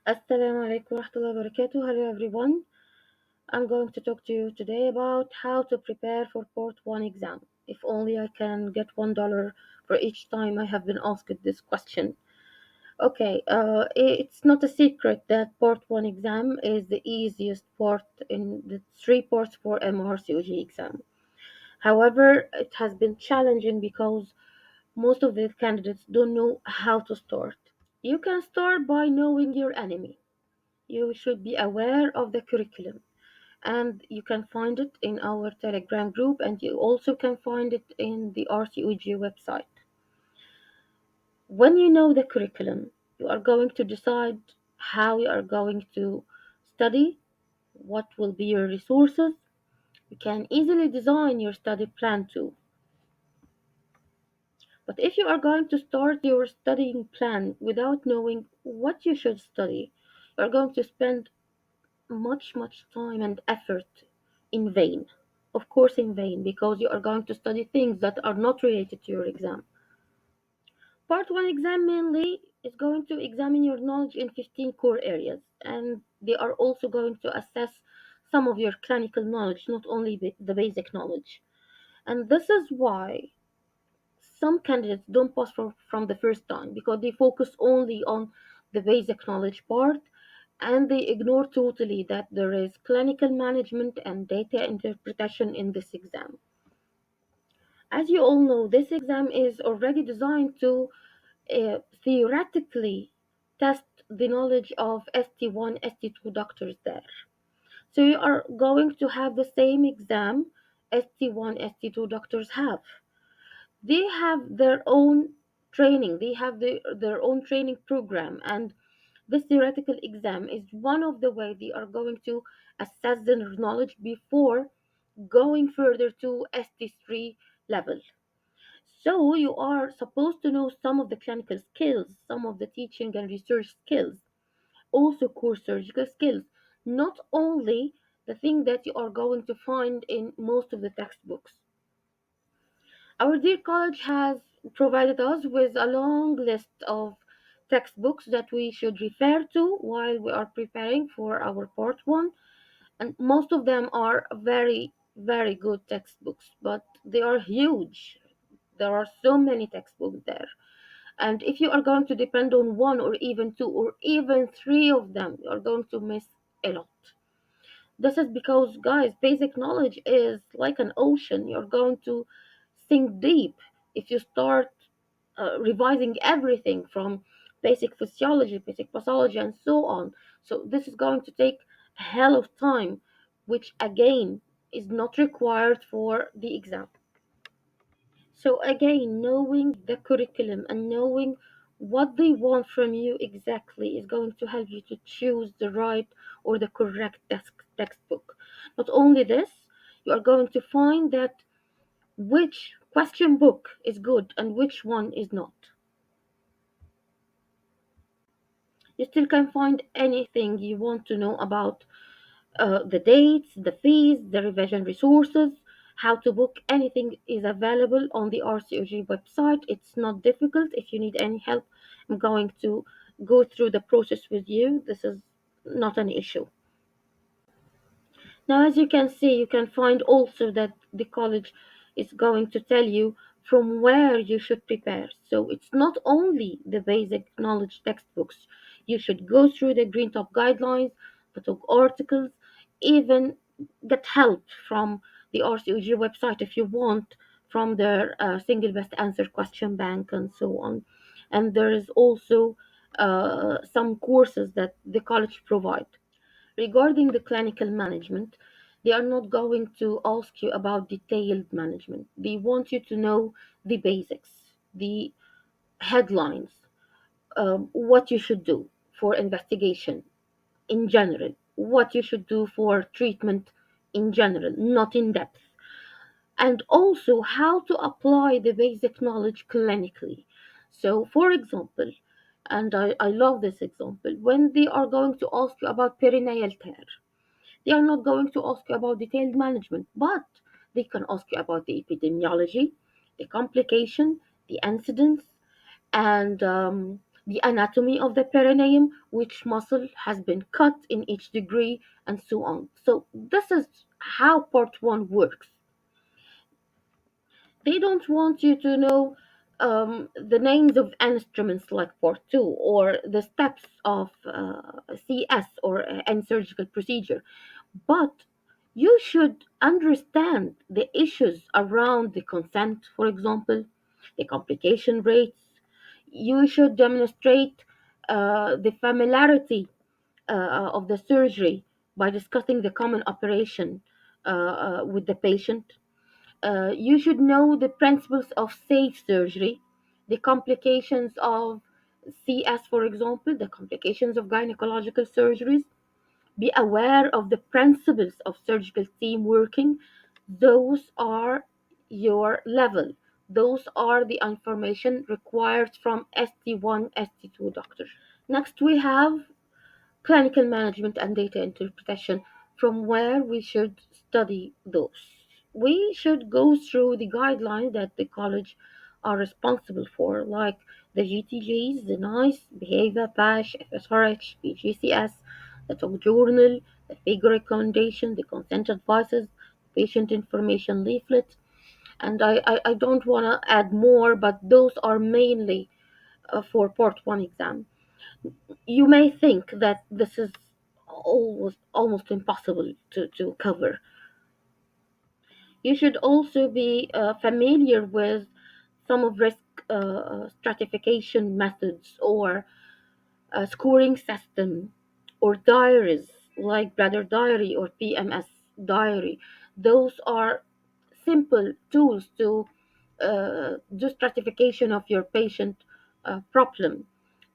Assalamu alaikum warahmatullahi wabarakatuh. Hello everyone. I'm going to talk to you today about how to prepare for Port 1 exam. If only I can get $1 for each time I have been asked this question. Okay, it's not a secret that Port 1 exam is the easiest part in the three parts for MRCOG exam. However, it has been challenging because most of the candidates don't know how to start. You can start by knowing your enemy. You should be aware of the curriculum, and you can find it in our Telegram group, and you also can find it in the RCOG website. When you know the curriculum, you are going to decide how you are going to study, what will be your resources. You can easily design your study plan too. But if you are going to start your studying plan without knowing what you should study, you are going to spend much time and effort in vain. Of course, in vain, because you are going to study things that are not related to your exam. Part 1 exam mainly is going to examine your knowledge in 15 core areas, and they are also going to assess some of your clinical knowledge, not only the basic knowledge. And this is why some candidates don't pass from the first time, because they focus only on the basic knowledge part and they ignore totally that there is clinical management and data interpretation in this exam. As you all know, this exam is already designed to theoretically test the knowledge of ST1, ST2 doctors there. So you are going to have the same exam ST1, ST2 doctors have. They have their own training, they have their own training program, and this theoretical exam is one of the way they are going to assess their knowledge before going further to ST3 level. So you are supposed to know some of the clinical skills, some of the teaching and research skills, also core surgical skills, not only the thing that you are going to find in most of the textbooks. Our dear college has provided us with a long list of textbooks that we should refer to while we are preparing for our part 1, and most of them are very good textbooks, but they are huge. There are so many textbooks there, and if you are going to depend on one or even two or even three of them, you are going to miss a lot. This is because, guys, basic knowledge is like an ocean. You're going to sink deep if you start revising everything from basic physiology, basic pathology, and so on. So, this is going to take a hell of time, which again is not required for the exam. So, again, knowing the curriculum and knowing what they want from you exactly is going to help you to choose the right or the correct textbook. Not only this, you are going to find that which question book is good and which one is not. You still can find anything you want to know about the dates, the fees, the revision resources, how to book anything is available on the RCOG website. It's not difficult. If you need any help, I'm going to go through the process with you. This is not an issue. Now, as you can see, you can find also that the college is going to tell you from where you should prepare. So it's not only the basic knowledge textbooks. You should go through the Green Top guidelines, the talk articles, even get help from the RCOG website if you want, from their single best answer question bank and so on. And there is also some courses that the college provide. Regarding the clinical management, they are not going to ask you about detailed management. They want you to know the basics, the headlines, what you should do for investigation in general, what you should do for treatment in general, not in depth, and also how to apply the basic knowledge clinically. So, for example, and I love this example, when they are going to ask you about perineal tear, they are not going to ask you about detailed management, but they can ask you about the epidemiology, the complication, the incidence, and the anatomy of the perineum, which muscle has been cut in each degree, and so on. So, this is how part one works. They don't want you to know the names of instruments like part two or the steps of CS or any surgical procedure, but you should understand the issues around the consent, for example, the complication rates. You should demonstrate the familiarity of the surgery by discussing the common operation with the patient. You should know the principles of safe surgery, the complications of CS, for example, the complications of gynecological surgeries. Be aware of the principles of surgical team working. Those are your level. Those are the information required from ST1, ST2 doctor. Next, we have clinical management and data interpretation, from where we should study those. We should go through the guidelines that the college are responsible for, like the GTGs, the NICE, Behavior, PASH, FSRH, BGCS, the talk journal, the figure recommendation, the consent advices, patient information leaflet, and I don't want to add more, but those are mainly for part one exam. You may think that this is almost impossible to cover. You should also be familiar with some of risk stratification methods or scoring system or diaries like bladder diary or PMS diary. Those are simple tools to do stratification of your patient problem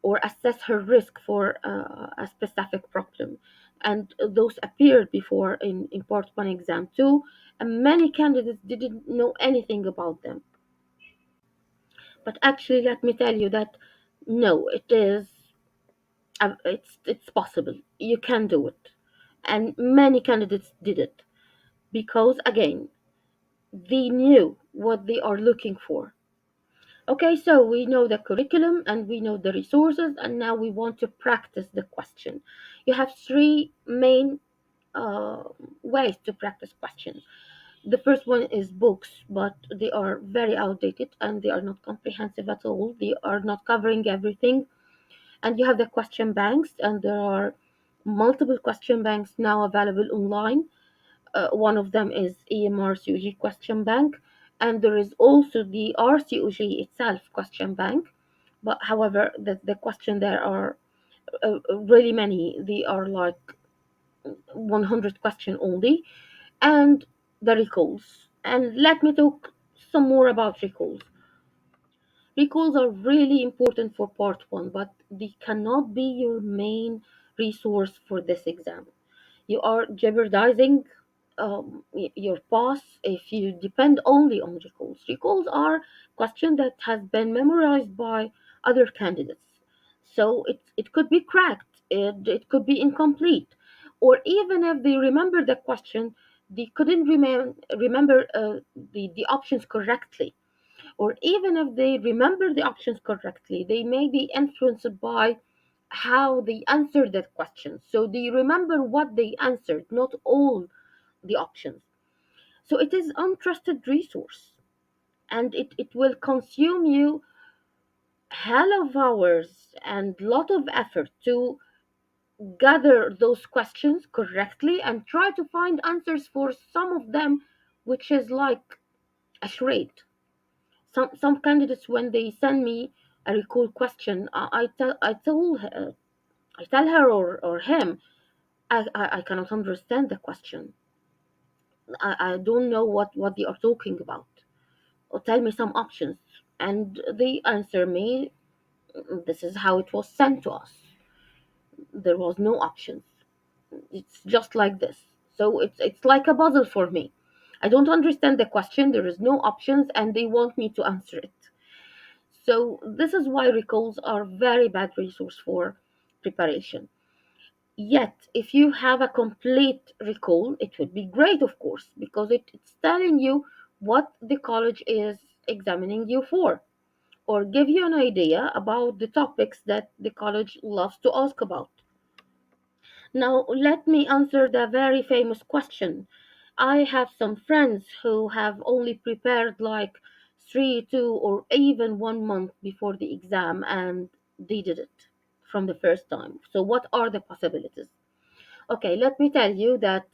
or assess her risk for a specific problem. And those appeared before in part one exam too, and many candidates didn't know anything about them. But actually, let me tell you that no, it's possible. You can do it, and many candidates did it because again they knew what they are looking for. Okay, so we know the curriculum and we know the resources, and now we want to practice the question. You have three main uh, ways to practice questions. The first one is books, but they are very outdated and they are not comprehensive at all. They are not covering everything. And you have the question banks, and there are multiple question banks now available online. One of them is EMRCOG question bank, and there is also the RCOG itself question bank. But however, the question there are really many. They are like 100 question only, and the recalls. And let me talk some more about recalls. Recalls are really important for part one, but they cannot be your main resource for this exam. You are jeopardizing your pass if you depend only on recalls. Recalls are questions that has been memorized by other candidates, so it could be cracked, it could be incomplete, or even if they remember the question, they couldn't remember the options correctly, or even if they remember the options correctly, they may be influenced by how they answered that question. So they remember what they answered, not all the options. So it is untrusted resource, and it will consume you hell of hours and lot of effort to gather those questions correctly and try to find answers for some of them, which is like a charade. Some candidates, when they send me a recall question, I tell her or him, I cannot understand the question. I don't know what they are talking about. Or tell me some options. And they answer me, this is how it was sent to us. There was no options. It's just like this. So it's like a puzzle for me. I don't understand the question. There is no options, and they want me to answer it. So this is why recalls are very bad resource for preparation. Yet, if you have a complete recall, it would be great, of course, because it's telling you what the college is examining you for. or give you an idea about the topics that the college loves to ask about. Now, let me answer the very famous question. I have some friends who have only prepared like 3, 2, or even 1 month before the exam, and they did it from the first time. So, what are the possibilities? Okay, let me tell you that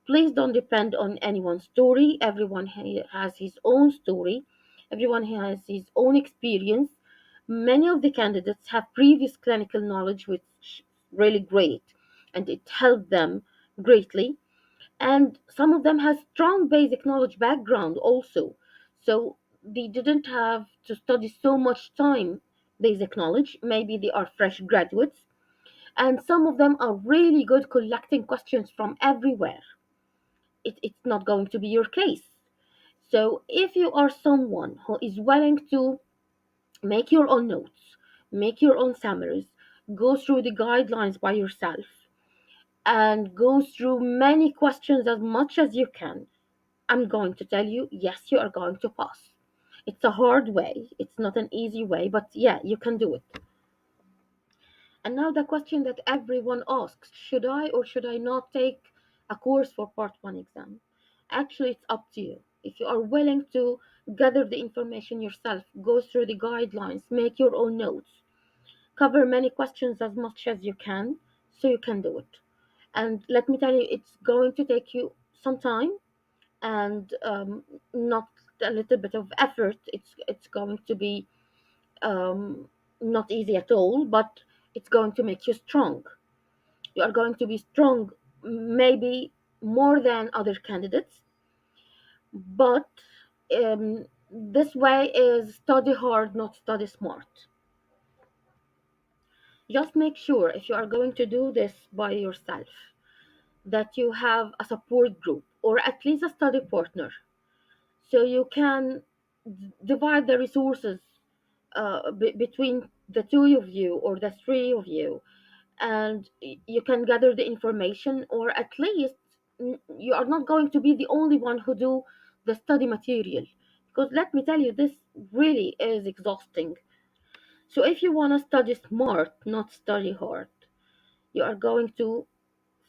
please don't depend on anyone's story. Everyone has his own story, everyone has his own experience. Many of the candidates have previous clinical knowledge, which is really great, and it helped them greatly. And some of them has strong basic knowledge background also. So they didn't have to study so much time basic knowledge. Maybe they are fresh graduates, and some of them are really good collecting questions from everywhere. It's not going to be your case. So if you are someone who is willing to make your own notes, make your own summaries, go through the guidelines by yourself, and go through many questions as much as you can, I'm going to tell you, yes, you are going to pass. It's a hard way, it's not an easy way, but yeah, you can do it. And now the question that everyone asks, should I or should I not take a course for part 1 exam? Actually, it's up to you. If you are willing to gather the information yourself, go through the guidelines, make your own notes, cover many questions as much as you can, so you can do it. And let me tell you, it's going to take you some time, and not a little bit of effort. It's going to be um, not easy at all, but it's going to make you strong. You are going to be strong, maybe more than other candidates, but this way is study hard, not study smart. Just make sure if you are going to do this by yourself that you have a support group or at least a study partner, so you can divide the resources between the two of you or the three of you, and you can gather the information, or at least you are not going to be the only one who do the study material, because let me tell you, this really is exhausting. So if you want to study smart, not study hard, you are going to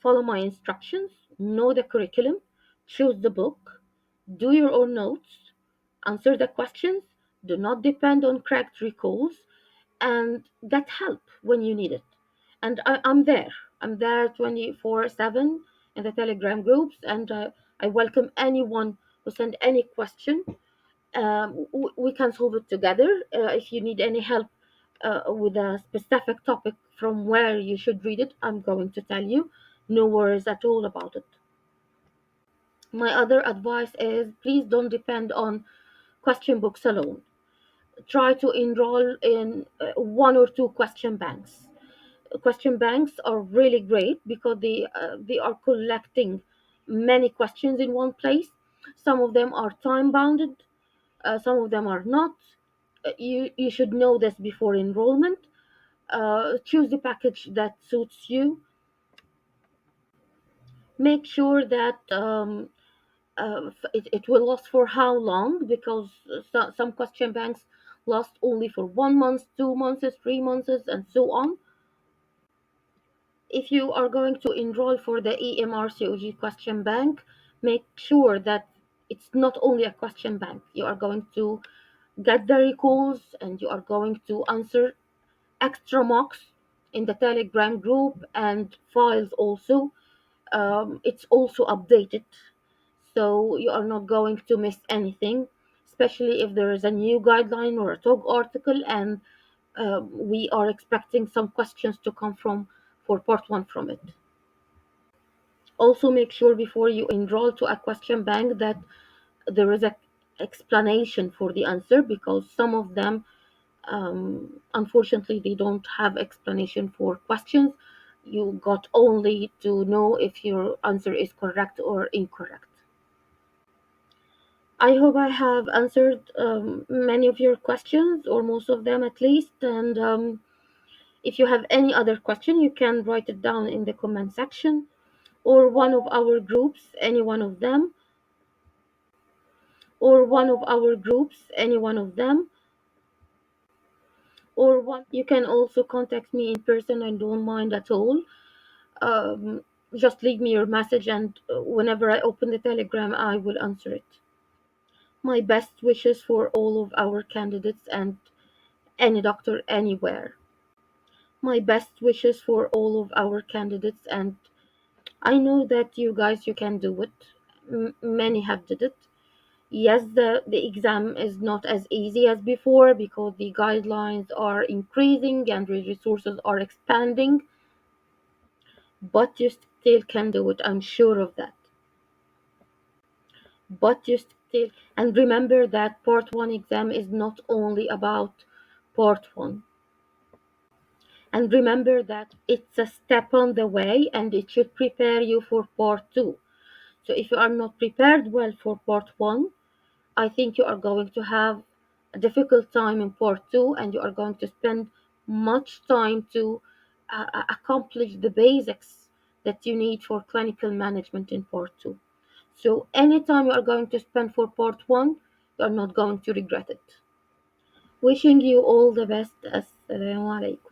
follow my instructions, know the curriculum, choose the book, do your own notes, answer the questions, do not depend on cracked recalls, and get help when you need it. And I'm there. I'm there 24/7 in the Telegram groups, and I welcome anyone who send any question. We can solve it together. If you need any help with a specific topic from where you should read it, I'm going to tell you. No worries at all about it. My other advice is please don't depend on question books alone. Try to enroll in one or two question banks. Question banks are really great because they are collecting many questions in one place. Some of them are time bounded, some of them are not. You should know this before enrollment. Choose the package that suits you. Make sure that it will last for how long, because some question banks last only for 1 month, 2 months, 3 months, and so on. If you are going to enroll for the EMRCOG question bank, make sure that it's not only a question bank. You are going to get the recalls, and you are going to answer extra mocks in the Telegram group and files also. It's also updated, so you are not going to miss anything, especially if there is a new guideline or a TOG article, and we are expecting some questions to come from for part 1 from it. Also, make sure before you enroll to a question bank that there is a explanation for the answer, because some of them, unfortunately, they don't have explanation for questions. You got only to know if your answer is correct or incorrect. I hope I have answered many of your questions, or most of them at least. And if you have any other question, you can write it down in the comment section, or one of our groups, any one of them, or one of our groups, any one of them. or one, you can also contact me in person. I don't mind at all. um, just leave me your message, and whenever I open the telegram I will answer it. My best wishes for all of our candidates and any doctor anywhere. My best wishes for all of our candidates, and I know that you guys, you can do it. Many have did it. Yes, the exam is not as easy as before because the guidelines are increasing and the resources are expanding, but you still can do it. I'm sure of that. But you still, and remember that part one exam is not only about part one. And remember that it's a step on the way and it should prepare you for part two. So if you are not prepared well for part one, I think you are going to have a difficult time in part two, and you are going to spend much time to accomplish the basics that you need for clinical management in part two. So anytime you are going to spend for part one, you are not going to regret it. Wishing you all the best. Assalamu alaikum.